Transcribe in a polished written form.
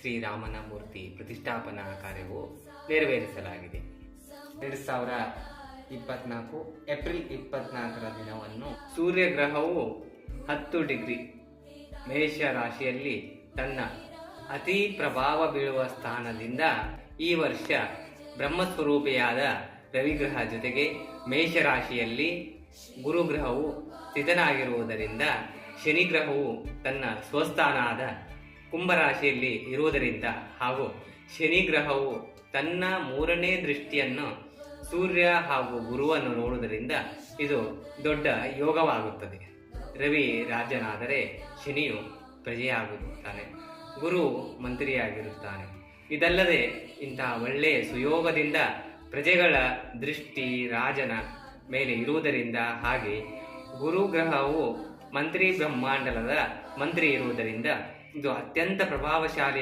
ಶ್ರೀರಾಮನ ಮೂರ್ತಿ ಪ್ರತಿಷ್ಠಾಪನಾ ಕಾರ್ಯವು ನೆರವೇರಿಸಲಾಗಿದೆ. 2024 ಏಪ್ರಿಲ್ 24ರ ದಿನವನ್ನು ಸೂರ್ಯಗ್ರಹವು 10 ಡಿಗ್ರಿ ಮೇಷ ರಾಶಿಯಲ್ಲಿ ತನ್ನ ಅತಿ ಪ್ರಭಾವ ಬೀಳುವ ಸ್ಥಾನದಿಂದ ಈ ವರ್ಷ ಬ್ರಹ್ಮಸ್ವರೂಪಿಯಾದ ರವಿಗ್ರಹ ಜೊತೆಗೆ ಮೇಷರಾಶಿಯಲ್ಲಿ ಗುರುಗ್ರಹವು ಸ್ಥಿತನಾಗಿರುವುದರಿಂದ, ಶನಿಗ್ರಹವು ತನ್ನ ಸ್ವಸ್ಥಾನದ ಕುಂಭರಾಶಿಯಲ್ಲಿ ಇರುವುದರಿಂದ ಹಾಗೂ ಶನಿಗ್ರಹವು ತನ್ನ 3ನೇ ದೃಷ್ಟಿಯನ್ನು ಸೂರ್ಯ ಹಾಗೂ ಗುರುವನ್ನು ನೋಡುವುದರಿಂದ ಇದು ದೊಡ್ಡ ಯೋಗವಾಗುತ್ತದೆ. ರವಿ ರಾಜನಾದರೆ ಶನಿಯು ಪ್ರಜೆಯಾಗುತ್ತಾನೆ, ಗುರು ಮಂತ್ರಿಯಾಗಿರುತ್ತಾನೆ. ಇದಲ್ಲದೆ ಇಂತಹ ಒಳ್ಳೆಯ ಸುಯೋಗದಿಂದ ಪ್ರಜೆಗಳ ದೃಷ್ಟಿ ರಾಜನ ಮೇಲೆ ಇರುವುದರಿಂದ, ಹಾಗೆ ಗುರುಗ್ರಹವು ಮಂತ್ರಿ ಬ್ರಹ್ಮಾಂಡದ ಮಂತ್ರಿ ಇರುವುದರಿಂದ ಇದು ಅತ್ಯಂತ ಪ್ರಭಾವಶಾಲಿಯಾದ